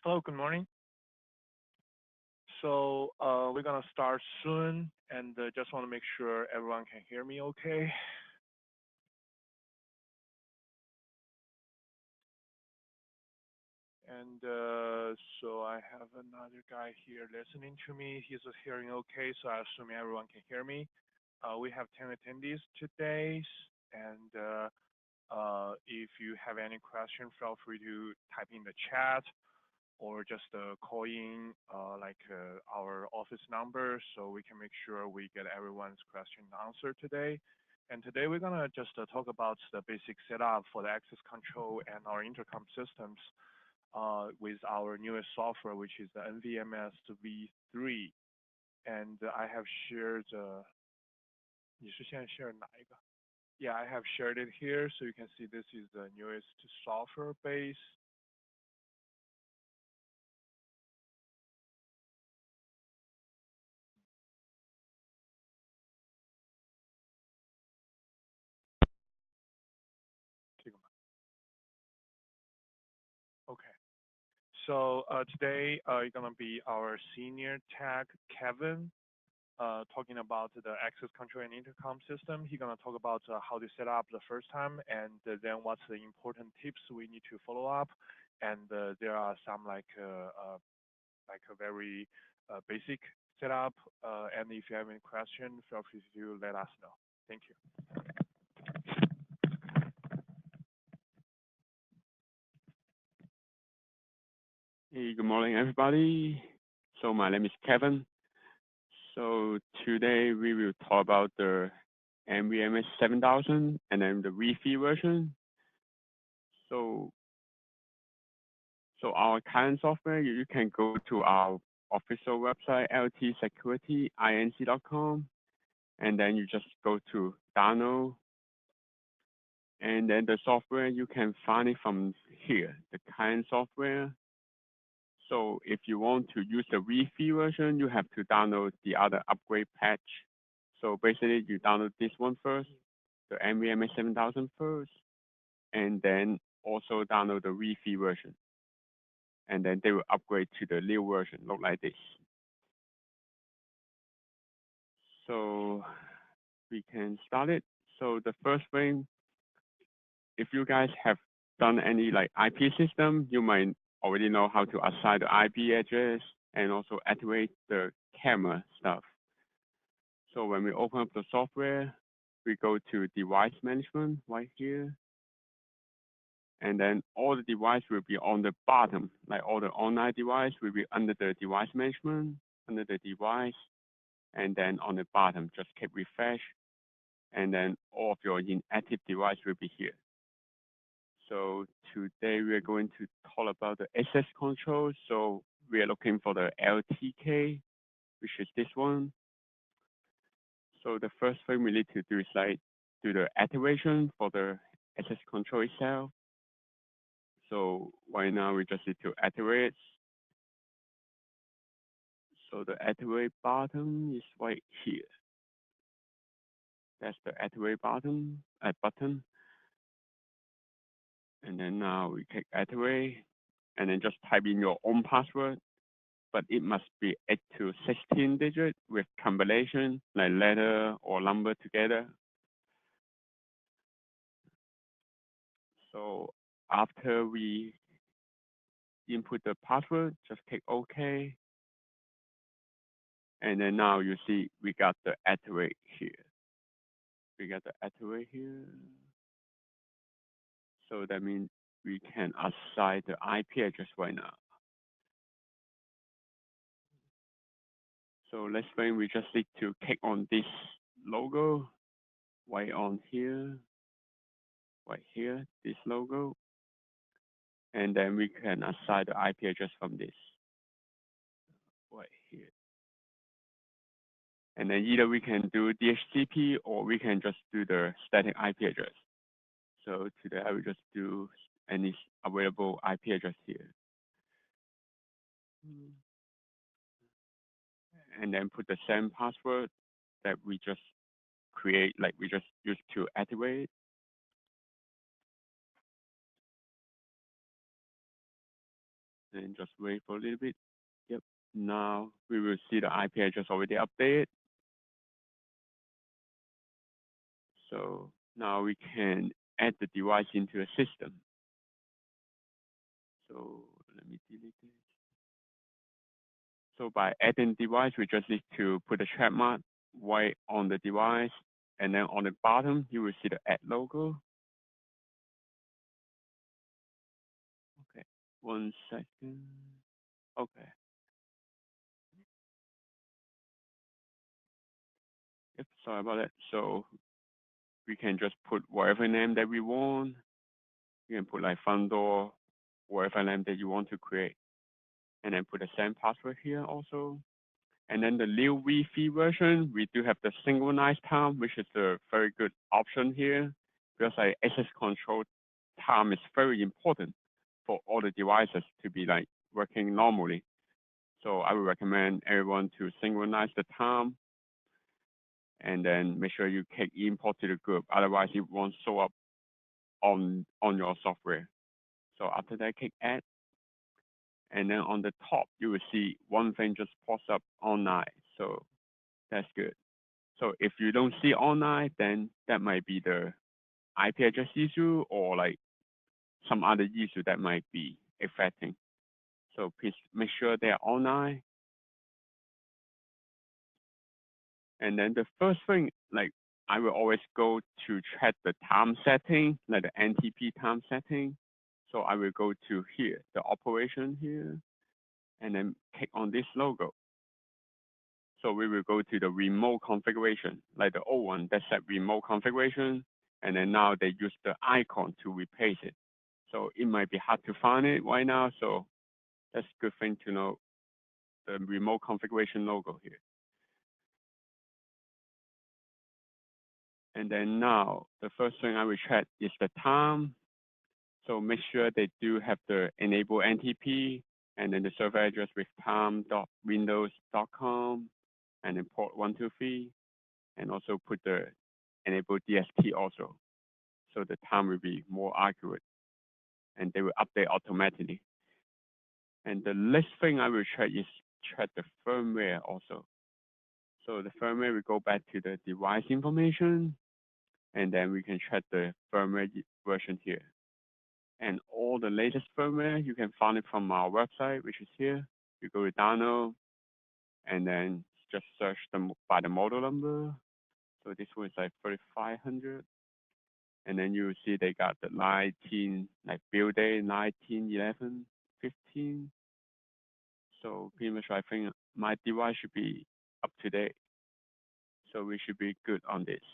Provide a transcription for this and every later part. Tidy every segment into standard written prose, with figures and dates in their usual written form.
Hello, good morning. We're gonna start soon, and just want to make sure everyone can hear me okay. And I have another guy here listening to me. He's hearing okay, so I assume everyone can hear me. We have 10 attendees today, and if you have any question, feel free to type in the chat or just call in our office number so we can make sure we get everyone's question answered today. And today we're gonna just talk about the basic setup for the access control and our intercom systems with our newest software, which is the NVMS V3. And I have shared, 你是现在 share 哪一个? Yeah, I have shared it here, so you can see this is the newest software base. Okay. So today you're gonna be our senior tech Kevin talking about the access control and intercom system. He's gonna talk about how to set up the first time and then what's the important tips we need to follow up. And there are some like a very basic setup. And if you have any question, feel free to let us know. Thank you. Hey, good morning, everybody. So my name is Kevin. So today we will talk about the NVMe 7000 and then the Wi-Fi version. So our current software, you can go to our official website, ltsecurityinc.com, and then you just go to download. And then the software, you can find it from here, the current software. So if you want to use the Wi-Fi version, you have to download the other upgrade patch. So basically, you download this one first, the NVMe 7000 first, and then also download the Wi-Fi version. And then they will upgrade to the new version, look like this. So we can start it. So the first thing, if you guys have done any like IP system, you might already know how to assign the IP address and also activate the camera stuff. So when we open up the software, we go to device management right here. And then all the device will be on the bottom, like all the online device will be under the device management, under the device. And then on the bottom, just keep refresh. And then all of your inactive device will be here. So today we are going to talk about the access control. So we are looking for the LTK, which is this one. So the first thing we need to do is like do the activation for the access control itself. So right now we just need to activate. So the activate button is right here. That's the activate button. And then now we click activate, and then just type in your own password. But it must be 8 to 16 digit with combination like letter or number together. So after we input the password, just click OK. And then now you see we got the activate here. We got the activate here. So that means we can assign the IP address right now. So let's say we just need to click on this logo right on here, right here, this logo. And then we can assign the IP address from this right here. And then either we can do DHCP or we can just do the static IP address. So today I will just do any available IP address here. And then put the same password that we just create, like we just used to activate. and just wait for a little bit. Yep. Now we will see the IP address already updated. So now we can add the device into the system. So let me delete it. So by adding device, we just need to put a check mark right on the device, and then on the bottom, you will see the add logo. Okay, 1 second. Okay. Yep, sorry about that. So we can just put whatever name that we want. You can put like front door, whatever name that you want to create, and then put the same password here also. And then the new Wi-Fi version, we do have the synchronized time, which is a very good option here because like access control time is very important for all the devices to be like working normally. So I would recommend everyone to synchronize the time and then make sure you click import to the group. Otherwise, it won't show up on your software. So after that, click add. And then on the top, you will see one thing just pops up online. So that's good. So if you don't see online, then that might be the IP address issue or like some other issue that might be affecting. So please make sure they're online. And then the first thing, like I will always go to check the time setting, like the NTP time setting. So I will go to here, the operation here, and then click on this logo. So we will go to the remote configuration, like the old one that said remote configuration, and then now they use the icon to replace it. So it might be hard to find it right now, so that's a good thing to know, the remote configuration logo here. And then now, the first thing I will check is the time. So make sure they do have the enable NTP, and then the server address with time.windows.com, and then port 123, and also put the enable DST also. So the time will be more accurate, and they will update automatically. And the next thing I will check is check the firmware also. So the firmware, we go back to the device information, and then we can check the firmware version here. And all the latest firmware, you can find it from our website, which is here. You go to download, and then just search them by the model number. So this one is like 3500. And then you will see they got the 19, like build date, 19, 11, 15. So pretty much I think my device should be up to date. So we should be good on this.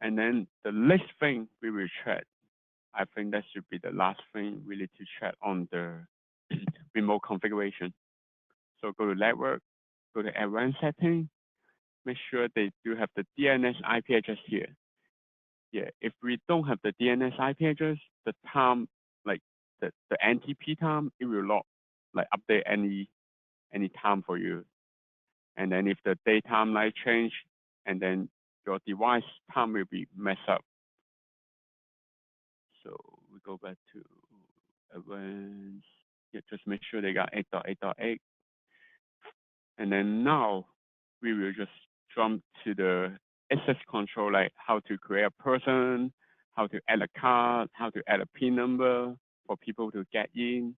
And then the next thing we will check, I think that should be the last thing we need to check on the remote configuration. So go to network, go to advanced setting, make sure they do have the DNS IP address here. Yeah, if we don't have the DNS IP address, the time, like the NTP time, it will not like update any time for you. And then if the daytime light change, and then your device time will be messed up. So we go back to advanced. Yeah, just make sure they got 8.8.8. And then now we will just jump to the access control, like how to create a person, how to add a card, how to add a PIN number for people to get in.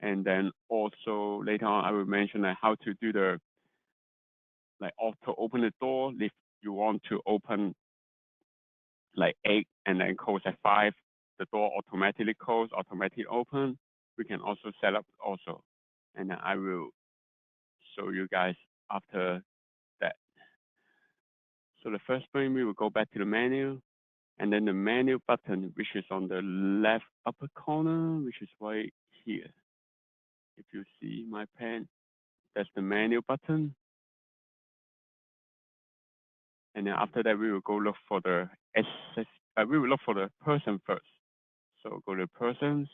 And then also later on, I will mention like how to do the like auto open the door if you want to open like 8 and then close at 5, the door automatically close, automatically open. We can also set up also. And then I will show you guys after that. So the first thing, we will go back to the menu, and then the menu button, which is on the left upper corner, which is right here. If you see my pen, that's the menu button. And then after that, we will go look for the access, we will look for the person first. So go to persons,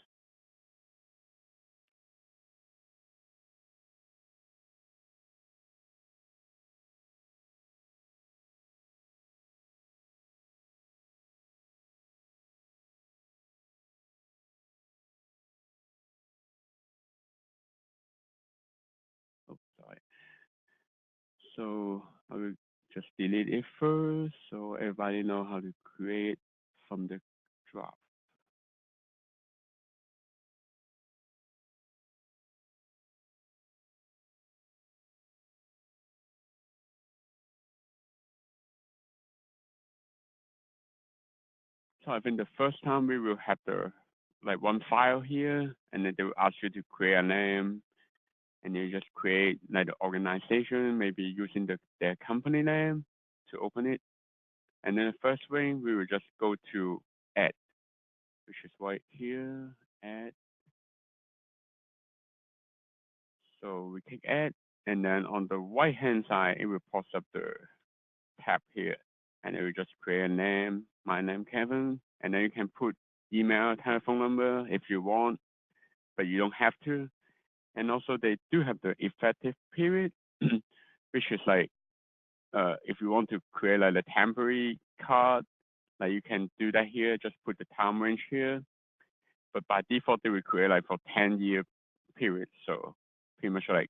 So I will just delete it first so everybody know how to create from the draft. So I think the first time we will have the like one file here, and then they will ask you to create a name, and you just create like the organization, maybe using their company name to open it. And then the first thing we will just go to add, which is right here, add. So we click add, and then on the right hand side, it will pop up the tab here, and it will just create a name, my name Kevin, and then you can put email, telephone number if you want, but you don't have to. And also they do have the effective period, which is like if you want to create like a temporary card, like you can do that here, just put the time range here. But by default, they will create like for 10-year period, so pretty much like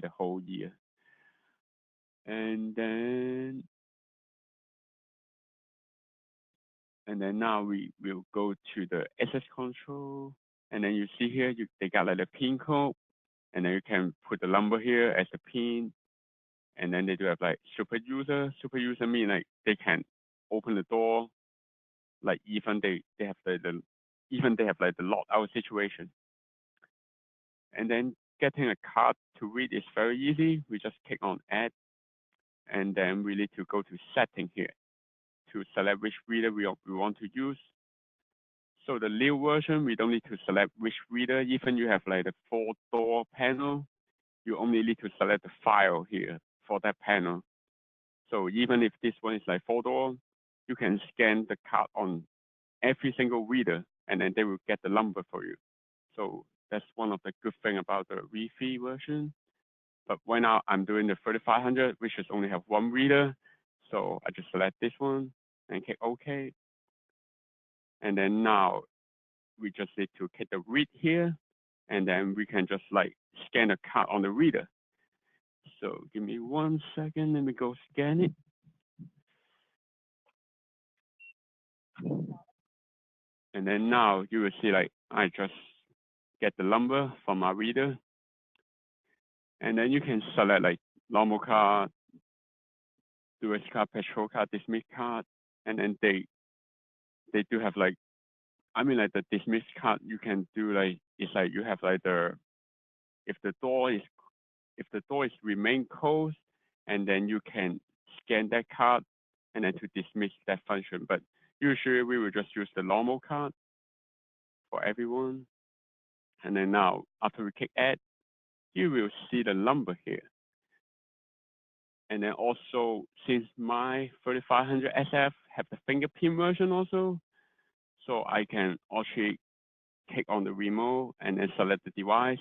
the whole year. And then now we will go to the access control, and then you see here they got like the pin code, and then you can put the number here as the pin. And then they do have like super user. Super user mean like they can open the door, like even they have even they have like the lockout situation. And then getting a card to read is very easy. We just click on add, and then we need to go to setting here to select which reader we want to use. So the new version, we don't need to select which reader. Even you have like the 4-door panel, you only need to select the file here for that panel. So even if this one is like 4-door, you can scan the card on every single reader, and then they will get the number for you. So that's one of the good thing about the Wi-Fi version. But right now I'm doing the 3500, which is only have one reader. So I just select this one and click OK. And then now we just need to click the read here, and then we can just like scan the card on the reader. So give me 1 second, let me go scan it. And then now you will see like I just get the number from my reader. And then you can select like normal card, US card, petrol card, dismiss card. And then they do have like, I mean like the dismiss card you can do like, it's like you have like if the door is remain closed, and then you can scan that card and then to dismiss that function. But usually we will just use the normal card for everyone. And then now after we click add, you will see the number here. And then also since my 3500 SF have the fingerprint version also, so I can actually click on the remote and then select the device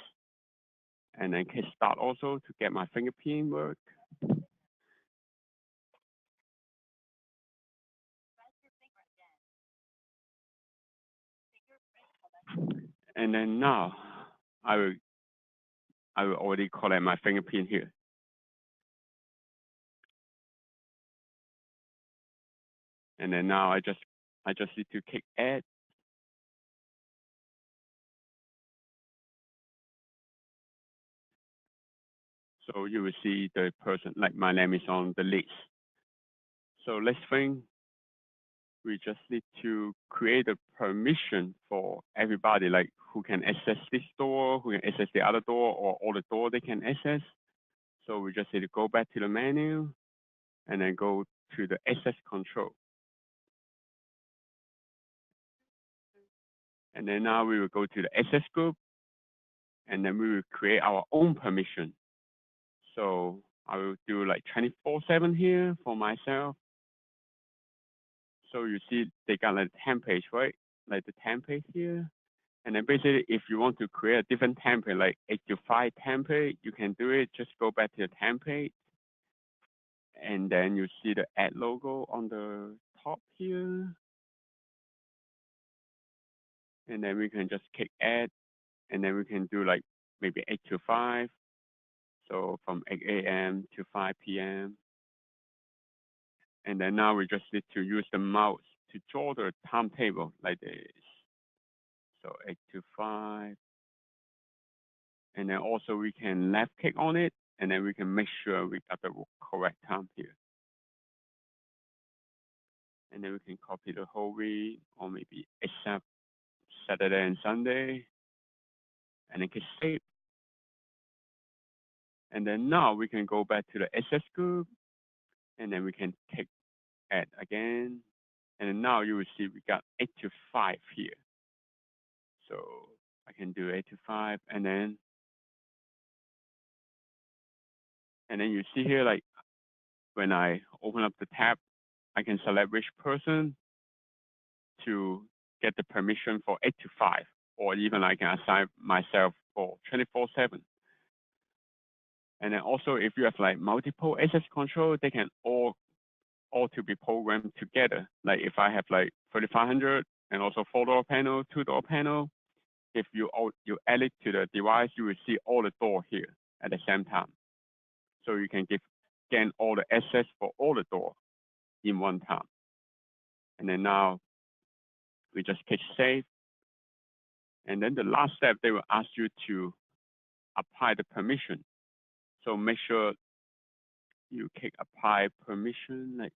and then click start also to get my fingerprint work. And then now I will already collect my fingerprint here. And then now I just need to click add. So you will see the person, like my name is on the list. So next thing, we just need to create a permission for everybody, like who can access this door, who can access the other door, or all the door they can access. So we just need to go back to the menu and then go to the access control. And then now we will go to the access group, and then we will create our own permission. So I will do like 24/7 here for myself. So you see they got like the template, right? Like the template here. And then basically if you want to create a different template, like 825 template, you can do it. Just go back to the template. And then you see the add logo on the top here. And then we can just click add. And then we can do like maybe 825. So from 8 a.m. to 5 p.m. And then now we just need to use the mouse to draw the timetable like this. So 8 to 5. And then also we can left click on it, and then we can make sure we got the correct time here. And then we can copy the whole week, or maybe except Saturday and Sunday, and then click save. And then now we can go back to the SS group, and then we can click add again. And then now you will see we got 8 to 5 here. So I can do 8 to 5, and then you see here, like when I open up the tab, I can select which person to get the permission for 8 to 5, or even I can assign myself for 24/7. And then also if you have like multiple access control, they can all to be programmed together. Like if I have like 3500 and also 4-door panel, 2-door panel, if you add it to the device, you will see all the door here at the same time. So you can gain all the access for all the door in one time. And then now we just click save. And then the last step, they will ask you to apply the permission. So make sure you click apply permission,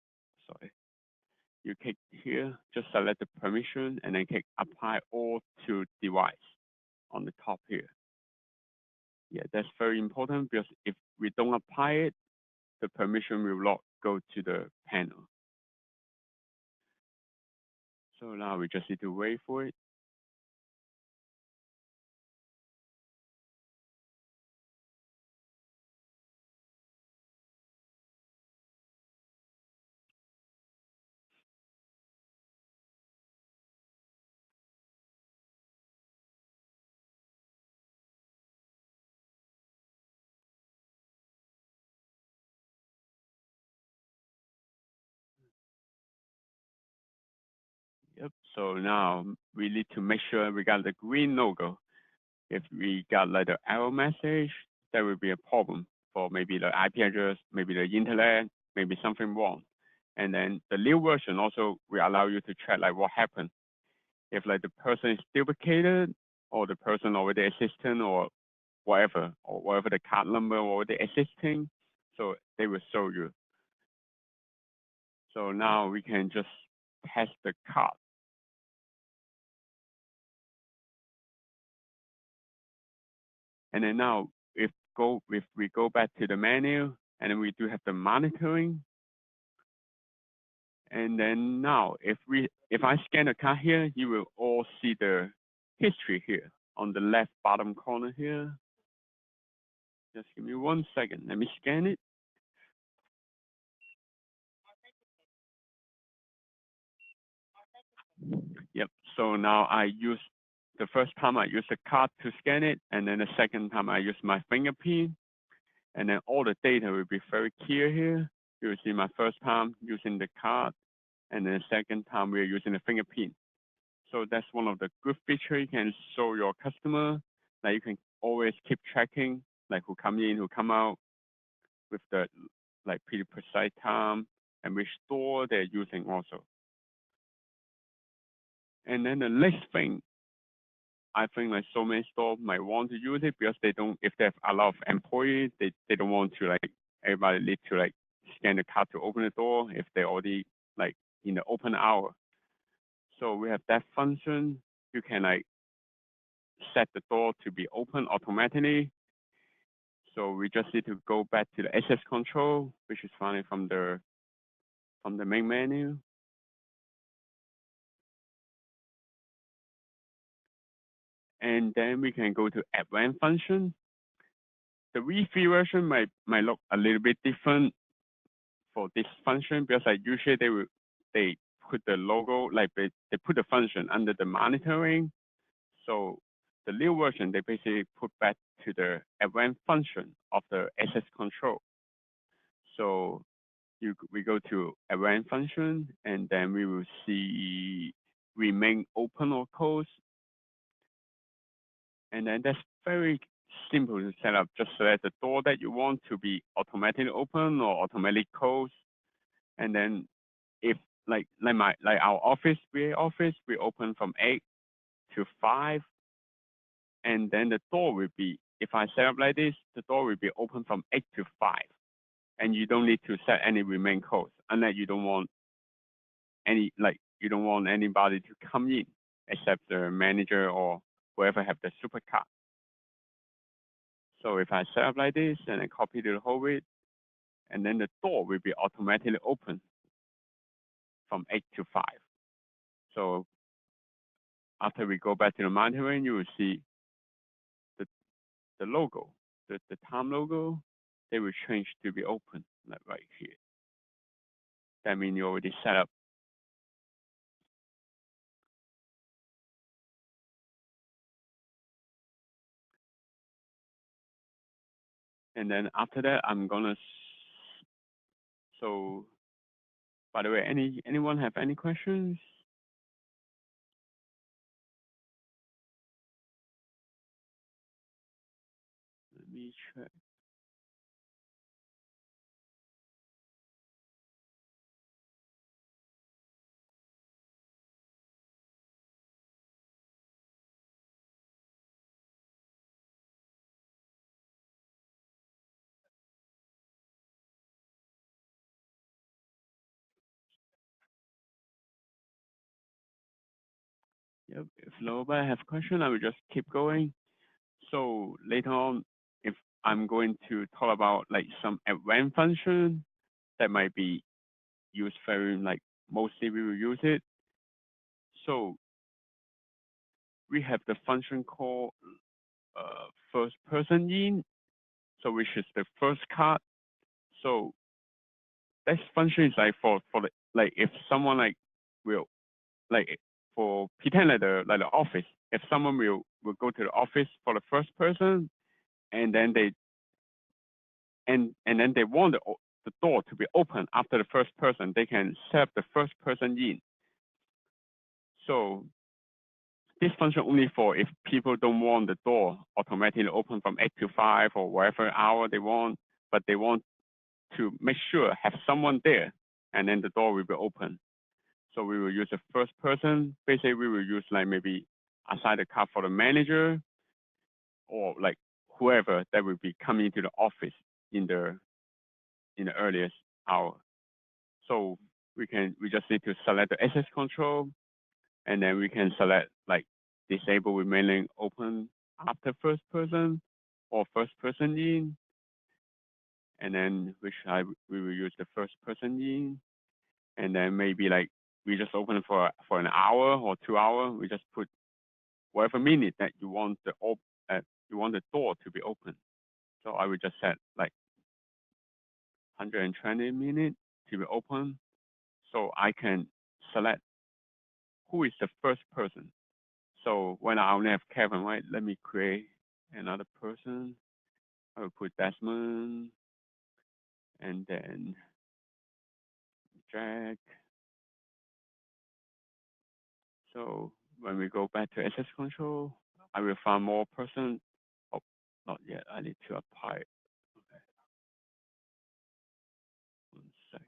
you click here, just select the permission and then click apply all to device on the top here. Yeah, that's very important because if we don't apply it, the permission will not go to the panel. So now we just need to wait for it. Yep, so now we need to make sure we got the green logo. If we got like the error message, that will be a problem for maybe the IP address, maybe the internet, maybe something wrong. And then the new version also will allow you to check like what happened. If like the person is duplicated or the person already existing or whatever the card number already existing, so they will show you. So now we can just test the card. And then now if we go back to the menu and then we do have the monitoring. And then now if I scan the card here, you will all see the history here on the left bottom corner here. Just give me 1 second. Let me scan it. Yep. So now the first time I use the card to scan it, and then the second time I use my fingerprint, and then all the data will be very clear here. You will see my first time using the card, and then the second time we're using the fingerprint. So that's one of the good features you can show your customer. Like you can always keep tracking, like who come in, who come out, with the like pretty precise time and which store they're using also. And then the next thing, I think like so many stores might want to use it because if they have a lot of employees, they don't want to like everybody need to like scan the card to open the door if they're already like in the open hour. So we have that function. You can like set the door to be open automatically. So we just need to go back to the access control, which is found from the main menu. And then we can go to advanced function. The V3 version might look a little bit different for this function because like usually they put the logo, like they put the function under the monitoring. So the new version, they basically put back to the advanced function of the access control. So we go to advanced function, and then we will see remain open or closed. And then that's very simple to set up. Just select the door that you want to be automatically open or automatically closed. And then if like our office, we open from 8 to 5. And then the door will be, if I set up like this, the door will be open from 8 to 5. And you don't need to set any remain closed unless you don't want you don't want anybody to come in except the manager or whoever have the super card. So if I set up like this and I copy the whole width, and then the door will be automatically open from 8 to 5. So after we go back to the monitoring, you will see the logo, the time logo, they will change to be open, like right here. That means you already set up. And then after that, I'm gonna, so by the way, anyone have any questions? Let me check. Yep, if nobody have question, I will just keep going. So later on, if I'm going to talk about like some advanced function that might be used very like mostly we will use it. So we have the function called first person in, so which is the first card. So this function is like for the like if someone like will like for pretend like the office, if someone will go to the office for the first person and then they and then they want the door to be open after the first person, they can set the first person in. So this function only for if people don't want the door automatically open from 8 to 5 or whatever hour they want, but they want to make sure have someone there and then the door will be open. So we will use the first person. Basically, we will use like maybe assign the card for the manager or like whoever that will be coming to the office in the earliest hour. So we just need to select the access control, and then we can select like disable remaining open after first person or first person in, and then we will use the first person in, and then maybe like we just open it for an hour or 2 hours. We just put whatever minute that you want the door to be open. So I will just set like 120 minutes to be open, so I can select who is the first person. So when I only have Kevin, right? Let me create another person. I will put Desmond and then Jack. So when we go back to access control, I will find more person. Oh, not yet. I need to apply it. Okay. 1 second.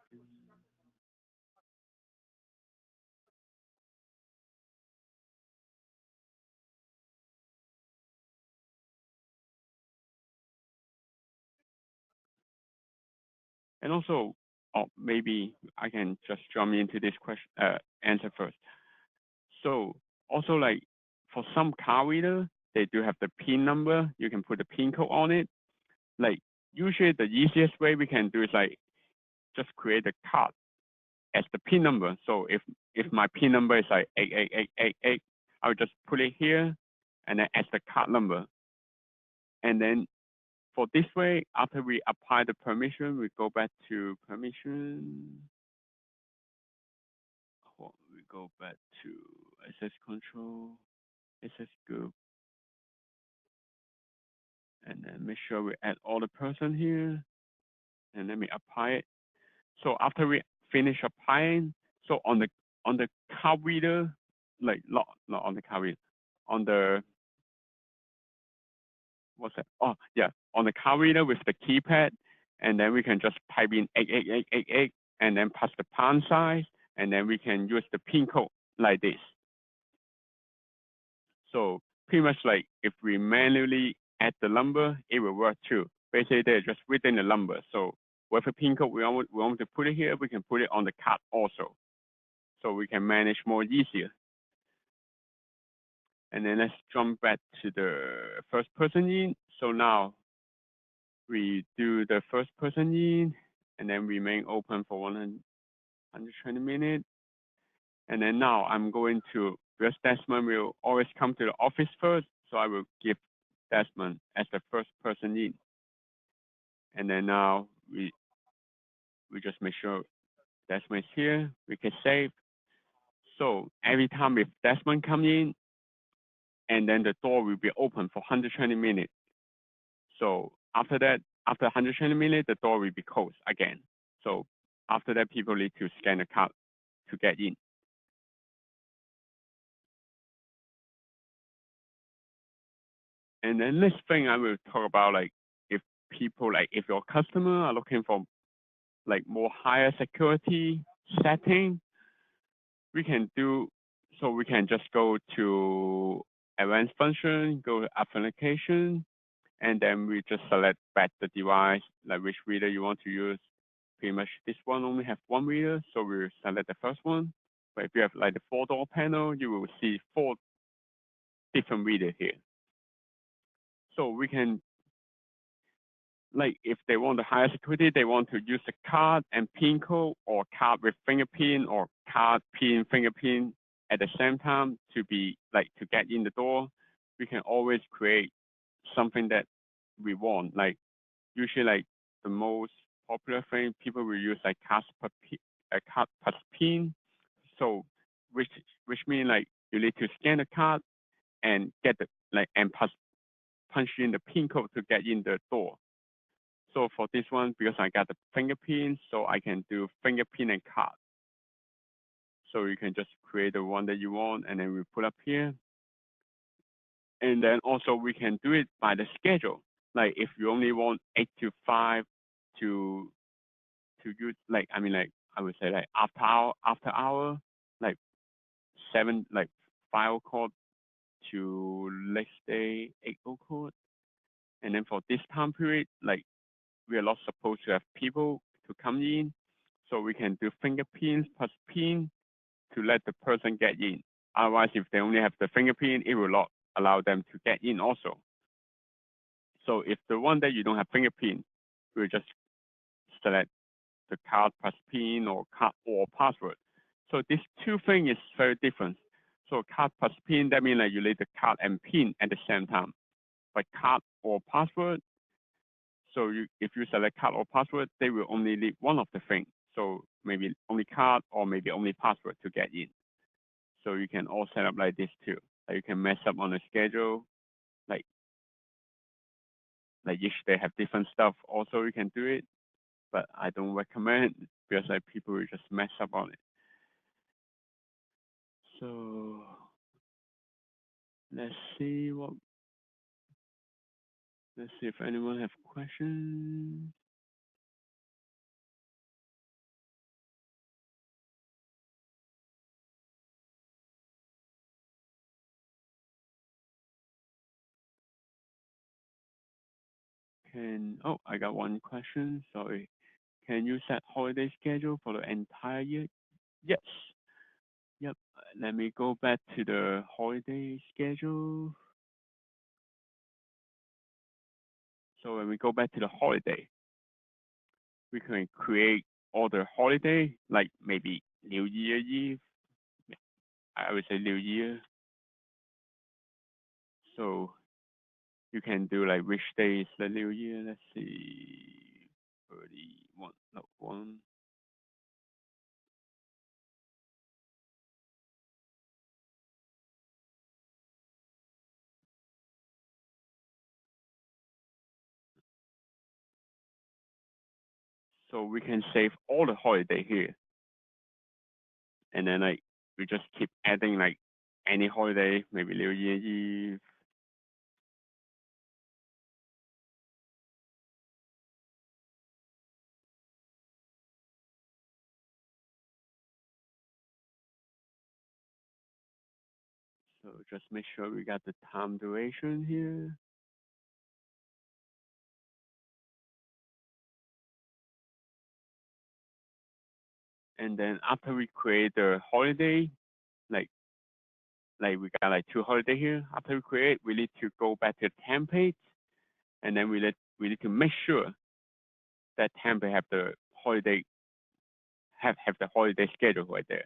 And also, oh, maybe I can just jump into this question, answer first. So also like for some card reader, they do have the PIN number. You can put the PIN code on it. Like usually the easiest way we can do is like just create a card as the PIN number. So if my PIN number is like 88888, I will just put it here and then as the card number. And then for this way, after we apply the permission, we go back to permission. We go back to access control, access group, and then make sure we add all the person here, and let me apply it. So after we finish applying, so on the card reader, like not on the card reader, on the what's that? Oh yeah, on the card reader with the keypad, and then we can just type in 888888, and then pass the pound sign, and then we can use the pin code like this. So pretty much like if we manually add the number, it will work too. Basically, they're just within the number. So with a pin code we want to put it here, we can put it on the card also. So we can manage more easier. And then let's jump back to the first person in. So now we do the first person in, and then remain open for 120 minutes. And then now I'm going to, because Desmond will always come to the office first, so I will give Desmond as the first person in. And then now we just make sure Desmond is here, we can save. So every time if Desmond come in, and then the door will be open for 120 minutes. So after that, after 120 minutes, the door will be closed again. So after that, people need to scan the card to get in. And then next thing I will talk about, like if people, like if your customer are looking for like more higher security setting, we can do, so we can just go to advanced function, go to authentication, and then we just select back the device, like which reader you want to use. Pretty much this one only have one reader, so we will select the first one. But if you have like the 4-door panel, you will see 4 different readers here. So we can, like if they want the higher security, they want to use the card and pin code, or card with fingerprint, or card pin fingerprint at the same time to be like to get in the door. We can always create something that we want. Like usually like the most popular thing people will use like card plus pin. So which means like you need to scan the card and get the like and punch in the pin code to get in the door. So for this one, because I got the fingerprint, so I can do fingerprint and card. So you can just create the one that you want, and then we put up here. And then also we can do it by the schedule. Like if you only want 8 to 5 to use, like I mean like I would say like after hour, like 7 like 5 o'clock to next day 8 o'clock. And then for this time period, like we are not supposed to have people to come in, so we can do fingerprints plus pin to let the person get in. Otherwise, if they only have the fingerprint, it will not allow them to get in also. So if the one that you don't have fingerprint, we'll just select the card plus pin or card or password. So these two things is very different. So card plus pin, that means that you need the card and pin at the same time. But card or password, so if you select card or password, they will only need one of the things. So maybe only card or maybe only password to get in. So you can all set up like this too. Like you can mess up on the schedule, like each day have different stuff. Also, you can do it, but I don't recommend because like people will just mess up on it. So let's see what. Let's see if anyone have questions. I got one question. Sorry. Can you set holiday schedule for the entire year? Yes. Yep. Let me go back to the holiday schedule. So when we go back to the holiday, we can create all the holiday, like maybe New Year Eve. I would say New Year. So you can do like which day is the New Year. Let's see, 31, no, 1. So we can save all the holiday here, and then like we just keep adding like any holiday, maybe New Year Eve, So just make sure we got the time duration here. And then after we create the holiday, like we got like 2 holiday here. After we create, we need to go back to template, and then we need to make sure that template have the holiday have the holiday schedule right there.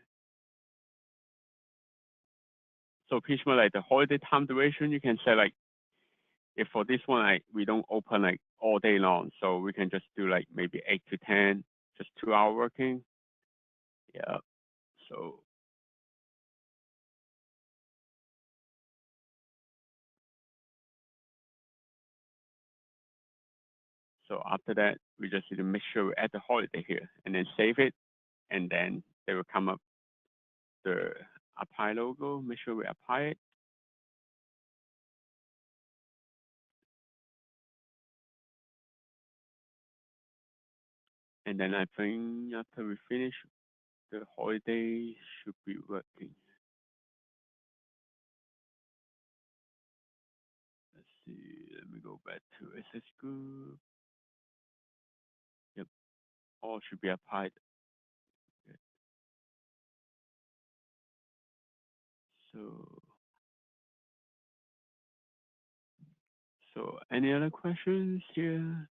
So pretty much like the holiday time duration, you can say like if for this one we don't open like all day long, so we can just do like maybe 8 to 10, just 2 hour working. Yeah. So after that, we just need to make sure we add the holiday here and then save it, and then they will come up the apply logo. Make sure we apply it. And then I think after we finish, the holiday should be working. Let's see. Let me go back to SS group. Yep, all should be applied. Okay. So, any other questions here?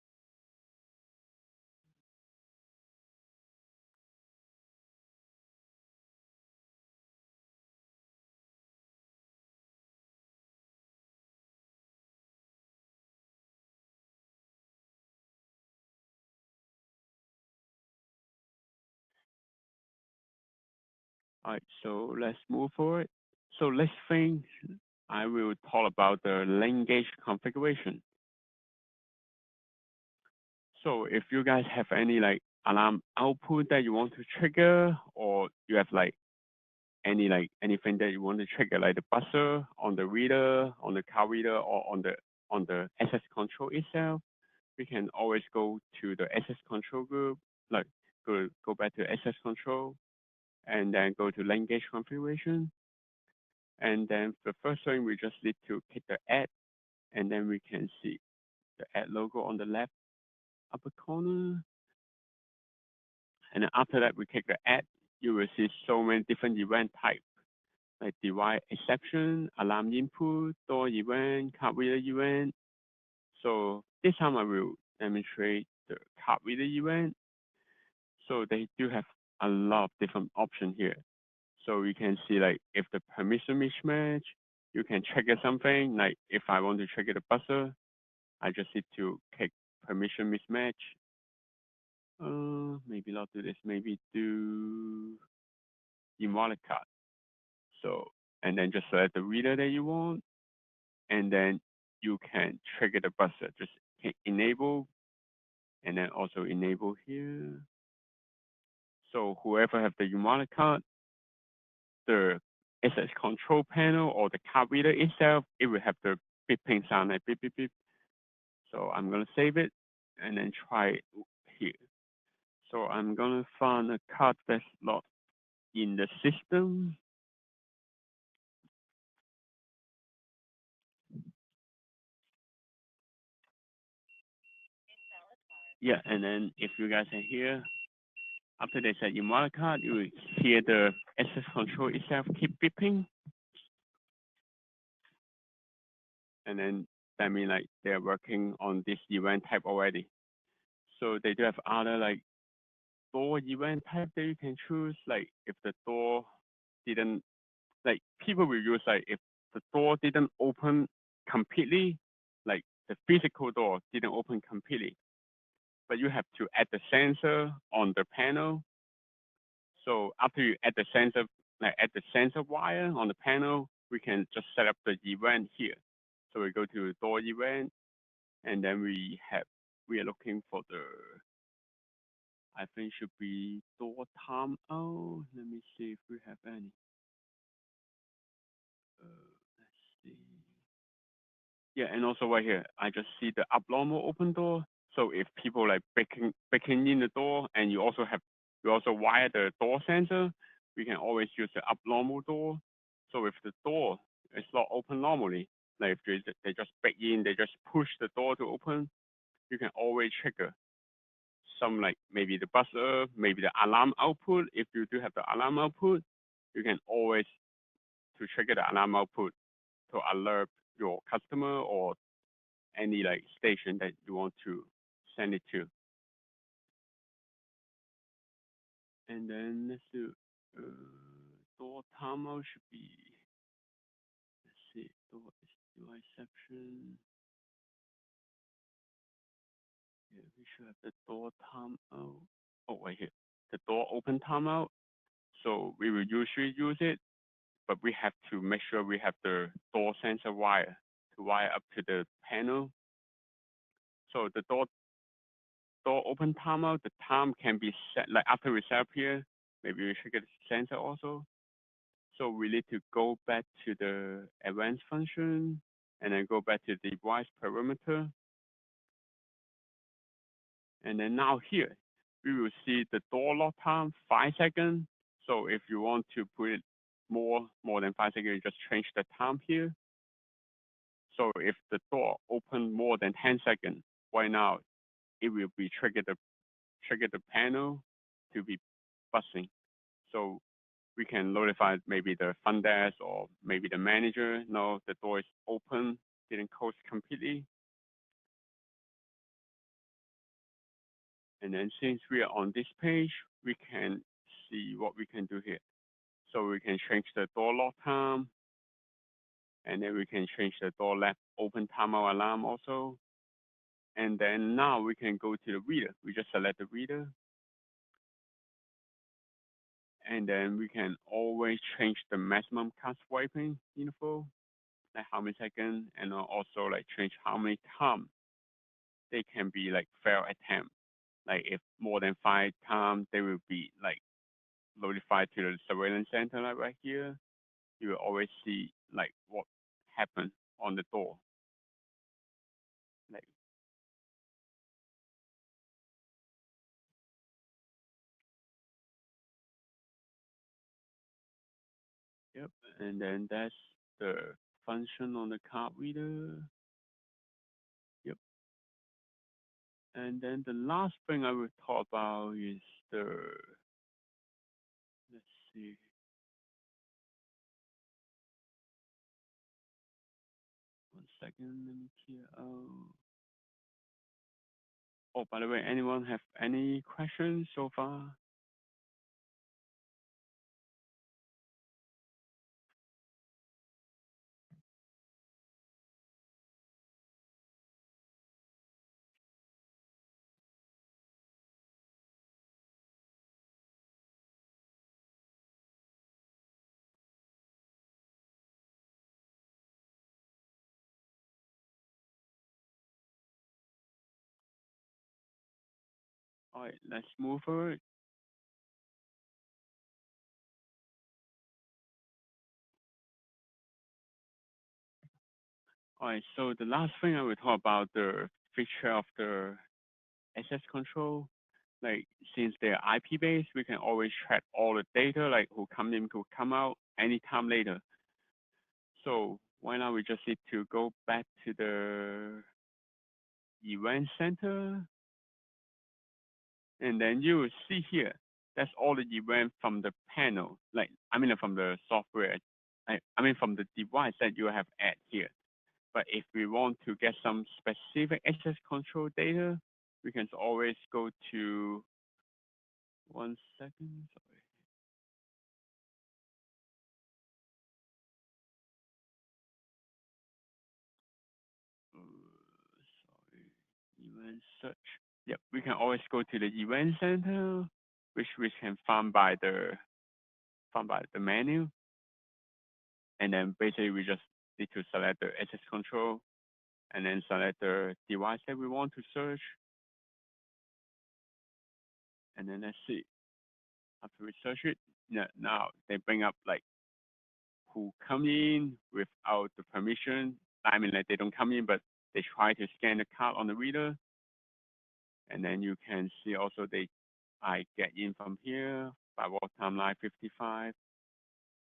All right, so let's move forward. So let's think. I will talk about the language configuration. So if you guys have any like alarm output that you want to trigger, or you have like anything that you want to trigger, like the buzzer on the reader, on the card reader, or on the access control itself, we can always go to the access control group, like go back to access control, and then go to language configuration. And then the first thing, we just need to click the add, and then we can see the add logo on the left upper corner. And then after that, we click the add, you will see so many different event types, like device exception, alarm input, door event, card reader event. So this time I will demonstrate the card reader event. So they do have a lot of different options here. So you can see like if the permission mismatch, you can trigger something. Like if I want to trigger the buzzer, I just need to click permission mismatch. Maybe not do this. Maybe do invalid card. So and then just select the reader that you want, and then you can trigger the buzzer. Just hit enable, and then also enable here. So whoever have the invalid card, the access control panel or the card reader itself, it will have the beeping sound like beep beep beep. So I'm gonna save it and then try it here. So I'm gonna find a card that's not in the system. Yeah, and then if you guys are here, after they said invalid card, you will hear the access control itself keep beeping. And then that means like they're working on this event type already. So they do have other like door event type that you can choose. Like if the door didn't, like people will use like if the door didn't open completely, like the physical door didn't open completely, but you have to add the sensor on the panel. So after you add the sensor, like add the sensor wire on the panel, we can just set up the event here. So we go to door event, and then we are looking for the, I think should be door time out. Let me see if we have any. Let's see. Yeah, and also right here, I just see the abnormal open door. So if people like breaking in the door, and you also wire the door sensor, we can always use the abnormal door. So if the door it's not open normally. Like if they just break in, they just push the door to open, you can always trigger some like maybe the buzzer, maybe the alarm output. If you do have the alarm output, you can always to trigger the alarm output to alert your customer or any like station that you want to send it to. And then let's do door timeout should be, let's see, door is device exception. Yeah, we should have the door timeout. Oh, right here, the door open timeout. So we will usually use it, but we have to make sure we have the door sensor wire to wire up to the panel. So the door open timeout, the time can be set, like after we set up here, maybe we should get the sensor also. So we need to go back to the advanced function and then go back to the device parameter. And then now here, we will see the door lock time, 5 seconds. So if you want to put it more than 5 seconds, you just change the time here. So if the door open more than 10 seconds, right now, it will be trigger the panel to be buzzing. So we can notify maybe the front desk or maybe the manager, no, the door is open, didn't close completely. And then since we are on this page, we can see what we can do here. So we can change the door lock time, and then we can change the door left open timeout alarm also. And then now we can go to the reader. We just select the reader. And then we can always change the maximum cast swiping info, like how many seconds, and also like change how many times they can be like failed attempt. Like if more than 5 times, they will be like notified to the surveillance center, like right here. You will always see like what happened on the door. Like, yep. And then that's the function on the card reader. Yep. And then the last thing I will talk about is the, let's see, one second, let me clear out. Oh, by the way, anyone have any questions so far? All right, let's move forward. All right, so the last thing I will talk about the feature of the access control. Like since they're IP based, we can always track all the data, like who come in, who come out anytime later. So why not we just need to go back to the event center, and then you will see here, that's all the event from the panel, like I mean from the software, I mean from the device that you have add here. But if we want to get some specific access control data, we can always go to, one second, sorry. Sorry, event search. Yep, we can always go to the event center, which we can found by the menu, and then basically we just need to select the access control, and then select the device that we want to search, and then let's see. After we search it, now they bring up like who come in without the permission. I mean, like they don't come in, but they try to scan the card on the reader. And then you can see also I get in from here by walk timeline 55.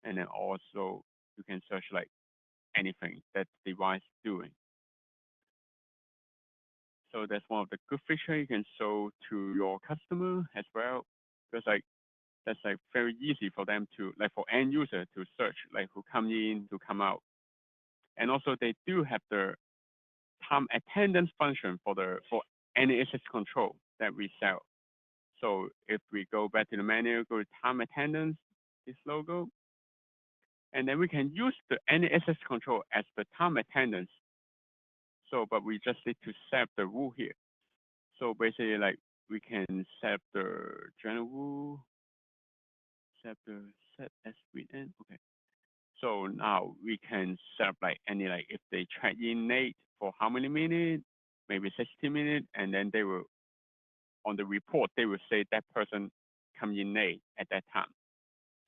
And then also you can search like anything that the device is doing. So that's one of the good feature you can show to your customer as well, because like that's like very easy for them to like for end user to search like who come in, who come out, and also they do have the time attendance function for any access control that we sell. So if we go back to the menu, go to time attendance, this logo, and then we can use the any access control as the time attendance. So, but we just need to set the rule here. So basically, like we can set the general rule, set as written. Okay. So now we can set up like any like if they check in late for how many minutes, maybe 60 minutes, and then they will on the report they will say that person come in late at that time.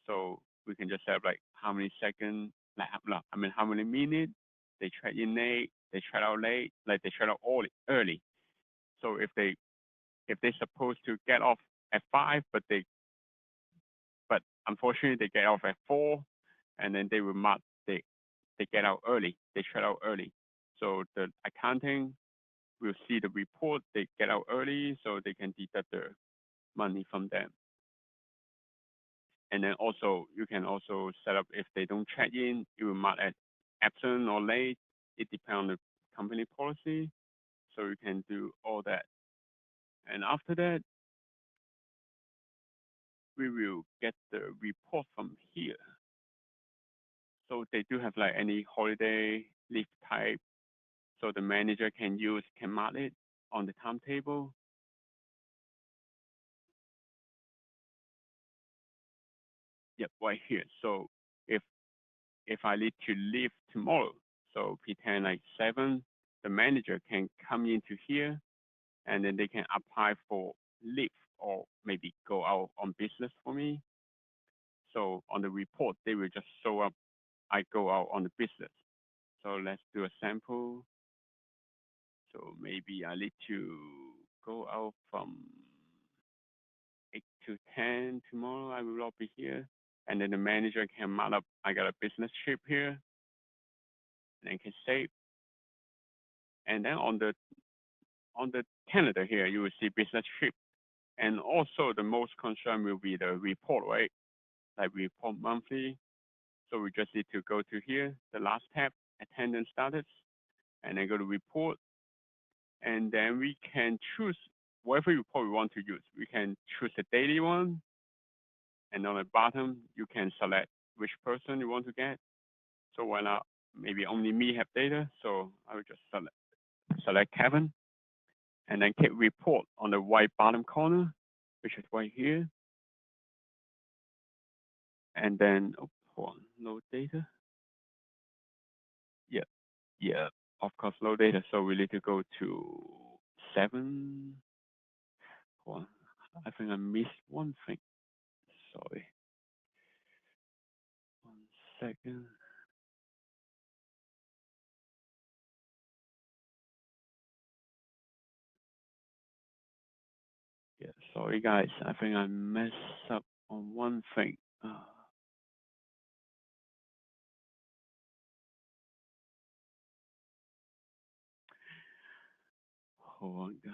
So we can just have like how many seconds, like no, I mean how many minutes they check in late, they check out late, like they check out early. So if they're supposed to get off at 5, but unfortunately they get off at 4, and then they will mark they get out early, they check out early. So the accounting will see the report they get out early, so they can deduct the money from them. And then also, you can also set up if they don't check in, you will mark as absent or late. It depends on the company policy. So you can do all that. And after that, we will get the report from here. So they do have like any holiday leave type. So the manager can mark it on the timetable. Yep, right here. So if if I need to leave tomorrow, so pretend like 7, the manager can come into here and then they can apply for leave or maybe go out on business for me. So on the report, they will just show up, I go out on the business. So let's do a sample. So maybe I need to go out from 8 to 10 tomorrow. I will not be here. And then the manager can mark up, I got a business trip here, and then can save. And then on the calendar here, you will see business trip. And also the most concern will be the report, right? Like report monthly. So we just need to go to here, the last tab, attendance status, and then go to report. And then we can choose whatever report we want to use. We can choose the daily one. And on the bottom, you can select which person you want to get. So why not? Maybe only me have data. So I will just select Kevin and then click report on the right bottom corner, which is right here. And then, oh, hold on, no data. Yeah, yeah, of course, no data. So we need to go to 7. Hold on, I think I missed one thing. Sorry. 1 second. Yeah, sorry guys. I think I messed up on one thing. Hold on, guys.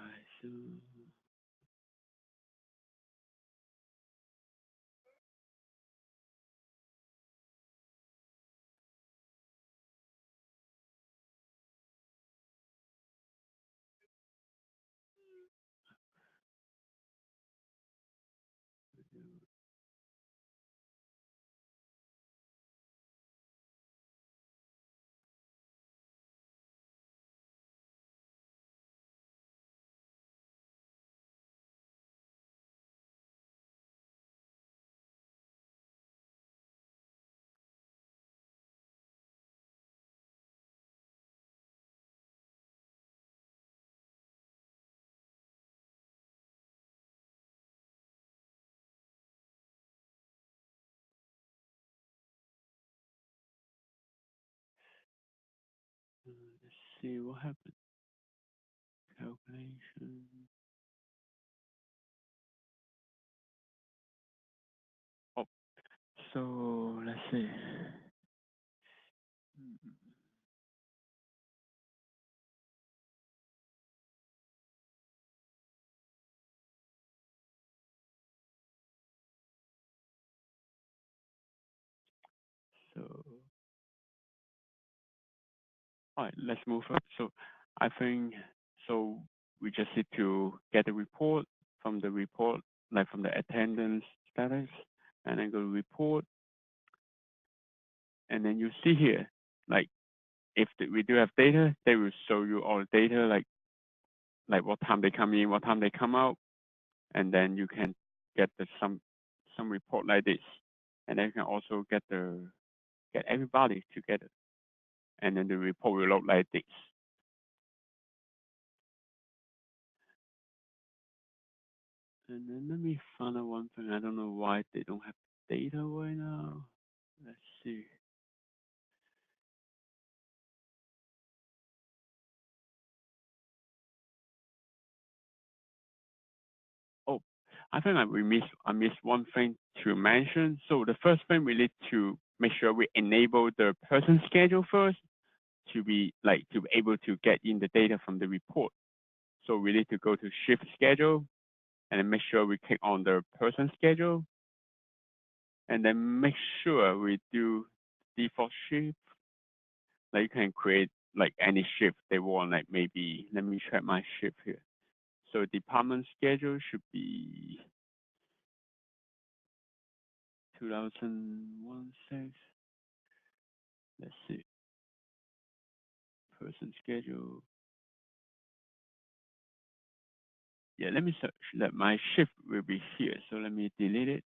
Let's see what happened. Calculation. Oh, so let's see. All right, let's move on. So I think so we just need to get the report from the report, like from the attendance status, and then go to report, and then you see here, like if we do have data, they will show you all the data, like what time they come in, what time they come out, and then you can get some report like this, and then you can also get everybody together, and then the report will look like this. And then let me find out one thing. I don't know why they don't have data right now. Let's see. Oh, I think I missed one thing to mention. So the first thing we need to make sure we enable the person schedule first to be able to get in the data from the report. So we need to go to shift schedule and then make sure we click on the person schedule and then make sure we do default shift. Like you can create like any shift they want, like maybe let me check my shift here. So department schedule should be 2016. Let's see, person schedule. Yeah, let me search that my shift will be here. So let me delete it.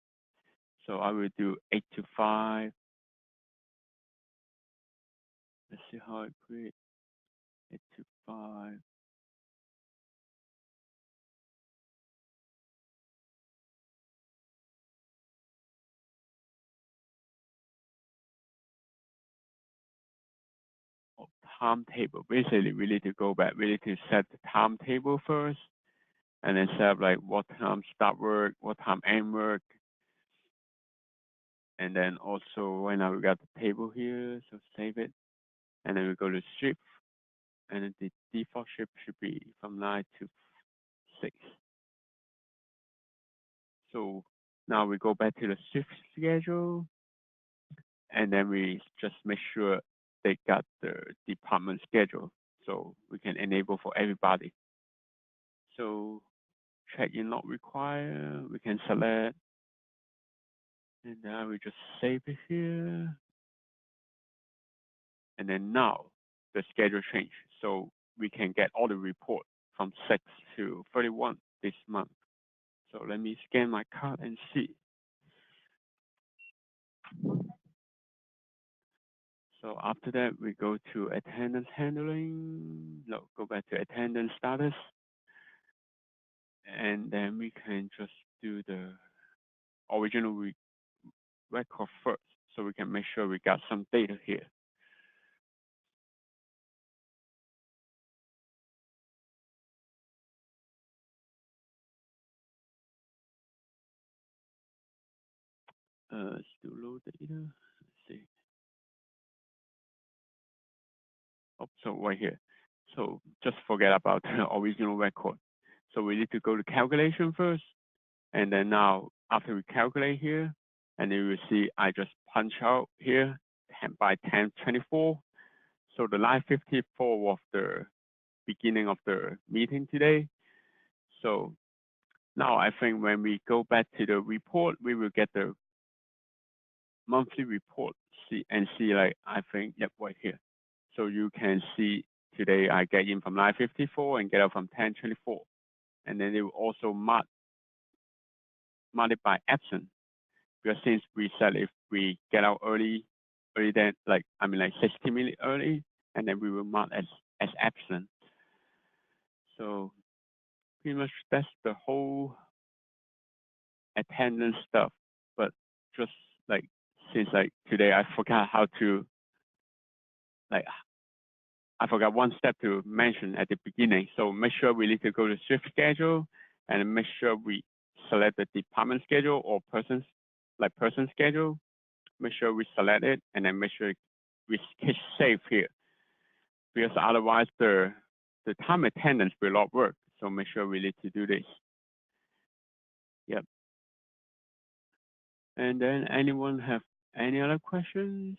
So I will do 8 to 5. Let's see how I create 8 to 5. Oh, timetable. Basically, we need to go back. We need to set the timetable first, and then set up like what time start work, what time end work, and then also right now we got the table here, so save it, and then we go to shift, and then the default shift should be from 9 to 6. So now we go back to the shift schedule, and then we just make sure they got the department schedule, so we can enable for everybody. So check-in not required, we can select, and now we just save it here. And then now the schedule changed, so we can get all the report from 6 to 31 this month. So let me scan my card and see. So after that, we go to attendance handling. No, go back to attendance status. And then we can just do the original record first. So we can make sure we got some data here. Still low data. Let's see. Oh, so right here. So just forget about the original record. So we need to go to calculation first. And then now after we calculate here, and then you will see I just punch out here 10 by 1024. So the line 54 was the beginning of the meeting today. So now I think when we go back to the report, we will get the monthly report see like I think yep right here. So you can see today I get in from 9:54 and get out from 10:24, and then it will also mark it by absent because since we said if we get out early then like I mean like 60 minutes early, and then we will mark as absent. So pretty much that's the whole attendance stuff. But just like since like today I forgot how to like I forgot one step to mention at the beginning. So make sure we need to go to shift schedule and make sure we select the department schedule or person schedule. Make sure we select it and then make sure we hit save here because otherwise the time attendance will not work. So make sure we need to do this. Yep. And then anyone have any other questions?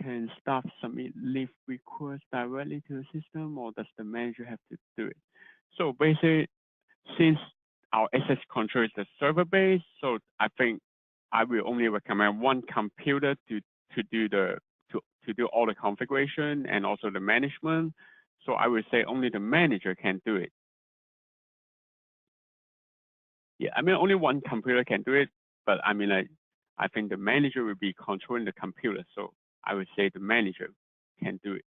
can staff submit leave requests directly to the system, or does the manager have to do it? So basically, since our access control is the server based, so I think I will only recommend one computer to do the to do all the configuration and also the management. So I would say only the manager can do it. Yeah, I mean only one computer can do it, but I mean like I think the manager will be controlling the computer, so I would say the manager can do it.